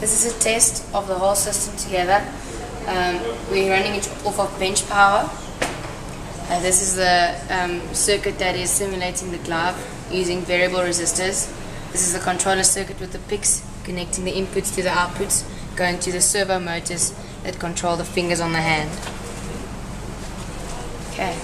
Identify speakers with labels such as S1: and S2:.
S1: This is a test of the whole system together. We're running it off of bench power. This is the circuit that is simulating the glove using variable resistors. This is the controller circuit with the picks connecting the inputs to the outputs, going to the servo motors that control the fingers on the hand. Okay.